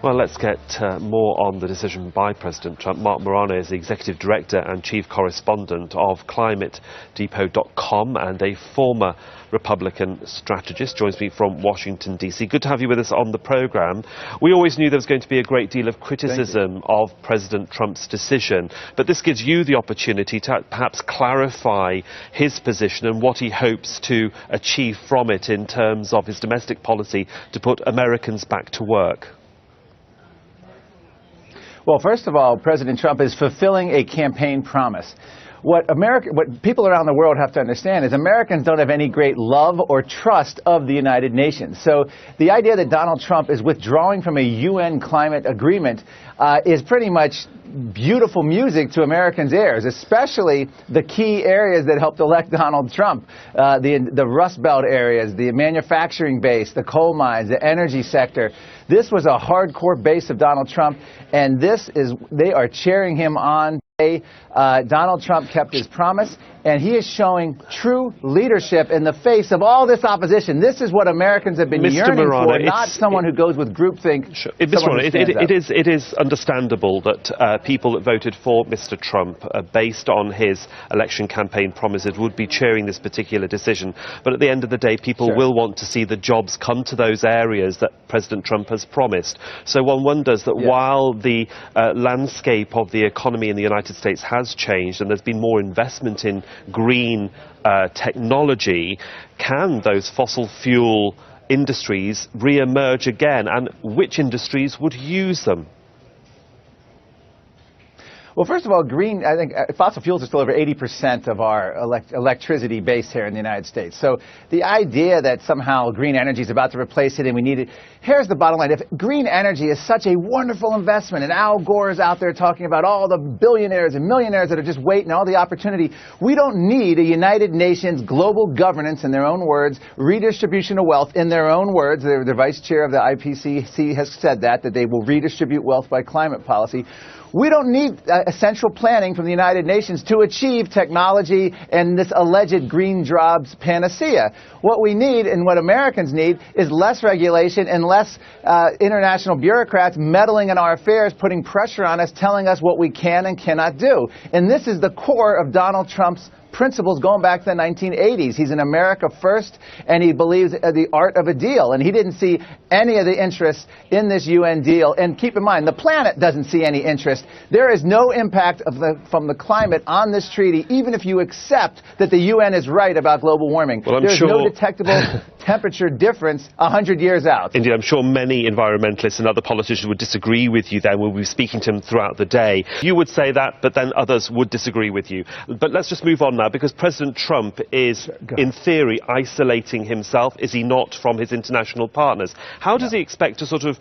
Well, let's get more on the decision by President Trump. Marc Morano is the Executive Director and Chief Correspondent of ClimateDepot.com and a former Republican strategist. Joins me from Washington, D.C. Good to have you with us on the programme. We always knew there was going to be a great deal of criticism of President Trump's decision, but this gives you the opportunity to perhaps clarify his position and what he hopes to achieve from it in terms of his domestic policy to put Americans back to work. Well, first of all, President Trump is fulfilling a campaign promise. What people around the world have to understand is Americans don't have any great love or trust of the United Nations. So the idea that Donald Trump is withdrawing from a UN climate agreement is pretty much beautiful music to Americans' ears, especially the key areas that helped elect Donald Trump, the Rust Belt areas, the manufacturing base, the coal mines, the energy sector. This was a hardcore base of Donald Trump, and they are cheering him on. Donald Trump kept his promise, and he is showing true leadership in the face of all this opposition. This is what Americans have been yearning for, not someone who goes with groupthink. Sure. Mr. Morano, it is understandable that people that voted for Mr. Trump, based on his election campaign promises, would be cheering this particular decision. But at the end of the day, people will want to see the jobs come to those areas that President Trump has promised. So one wonders that while the landscape of the economy in the United States has changed and there's been more investment in green technology, can those fossil fuel industries re-emerge again, and which industries would use them? Well, first of all, I think fossil fuels are still over 80% of our electricity base here in the United States. So the idea that somehow green energy is about to replace it and we need it, here's the bottom line. If green energy is such a wonderful investment, and Al Gore is out there talking about all the billionaires and millionaires that are just waiting, all the opportunity, we don't need a United Nations global governance, in their own words, redistribution of wealth, in their own words. The vice chair of the IPCC has said that they will redistribute wealth by climate policy. We don't need central planning from the United Nations to achieve technology and this alleged green jobs panacea. What we need, and what Americans need, is less regulation and less international bureaucrats meddling in our affairs, putting pressure on us, telling us what we can and cannot do. And this is the core of Donald Trump's principles going back to the 1980s. He's an America first, and he believes the art of a deal. And he didn't see any of the interest in this UN deal. And keep in mind, the planet doesn't see any interest. There is no impact from the climate on this treaty, even if you accept that the UN is right about global warming. Well, there's no detectable temperature difference 100 years out. Indeed, I'm sure many environmentalists and other politicians would disagree with you then. We'll be speaking to them throughout the day. You would say that, but then others would disagree with you. But let's just move on now, because President Trump is, in theory, isolating himself, is he not, from his international partners? How does he expect to sort of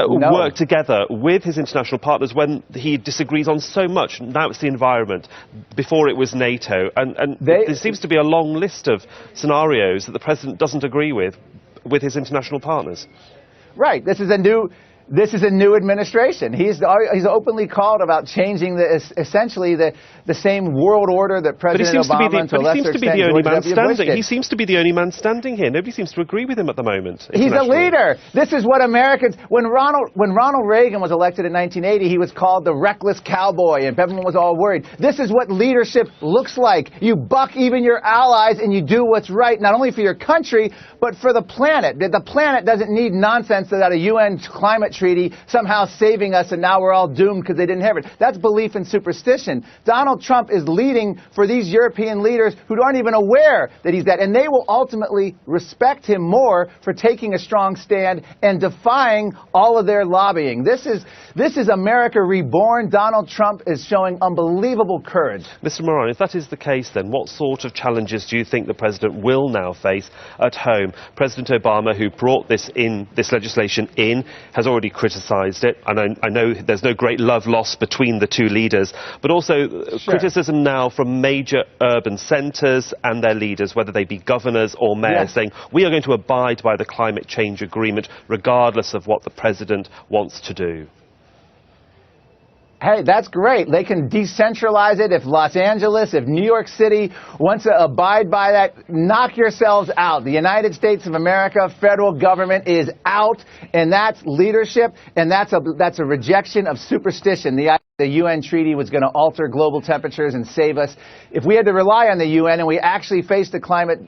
work together with his international partners when he disagrees on so much? Now it's the environment, before it was NATO, and there seems to be a long list of scenarios that the President doesn't agree with his international partners. Right. This is a new administration. He's openly called about changing essentially the same world order that President Obama, to a lesser extent, George W. Bush did. He seems to be the only man standing here. Nobody seems to agree with him at the moment. He's a leader. This is what Americans. When Ronald Reagan was elected in 1980, he was called the reckless cowboy, and everyone was all worried. This is what leadership looks like. You buck even your allies, and you do what's right, not only for your country, but for the planet. The planet doesn't need nonsense that a UN climate treaty somehow saving us, and now we're all doomed because they didn't have it. That's belief in superstition. Donald Trump is leading for these European leaders who aren't even aware that he's that, and they will ultimately respect him more for taking a strong stand and defying all of their lobbying. This is America reborn. Donald Trump is showing unbelievable courage. Mr. Morano, if that is the case, then what sort of challenges do you think the President will now face at home? President Obama, who brought this legislation in, has already criticised it, and I know there's no great love lost between the two leaders, but also criticism now from major urban centres and their leaders, whether they be governors or mayors, saying we are going to abide by the climate change agreement regardless of what the President wants to do. Hey, that's great. They can decentralize it. If Los Angeles, if New York City wants to abide by that, knock yourselves out. The United States of America, federal government is out, and that's leadership, and that's a rejection of superstition. The UN treaty was going to alter global temperatures and save us. If we had to rely on the UN and we actually faced the climate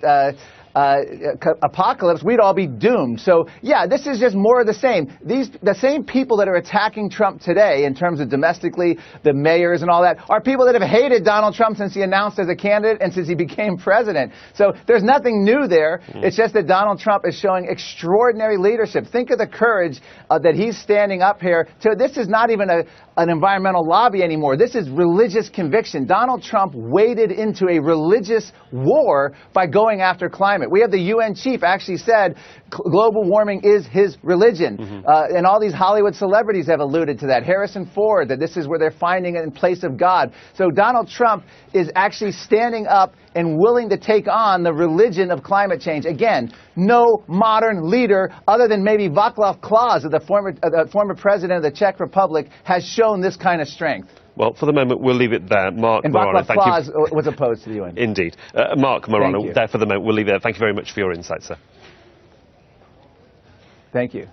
apocalypse, we'd all be doomed. So, yeah, this is just more of the same. The same people that are attacking Trump today, in terms of domestically, the mayors and all that, are people that have hated Donald Trump since he announced as a candidate and since he became president. So there's nothing new there. It's just that Donald Trump is showing extraordinary leadership. Think of the courage that he's standing up here to. This is not even an environmental lobby anymore. This is religious conviction. Donald Trump waded into a religious war by going after climate. We have the UN chief actually said global warming is his religion. And all these Hollywood celebrities have alluded to that. Harrison Ford, that this is where they're finding it in place of God. So Donald Trump is actually standing up and willing to take on the religion of climate change. Again, no modern leader, other than maybe Václav Klaus, the former president of the Czech Republic, has shown this kind of strength. Well, for the moment, we'll leave it there. Marc And Morano, Václav Klaus was opposed to the UN. Indeed. Marc Morano, there for the moment. We'll leave it there. Thank you very much for your insight, sir. Thank you.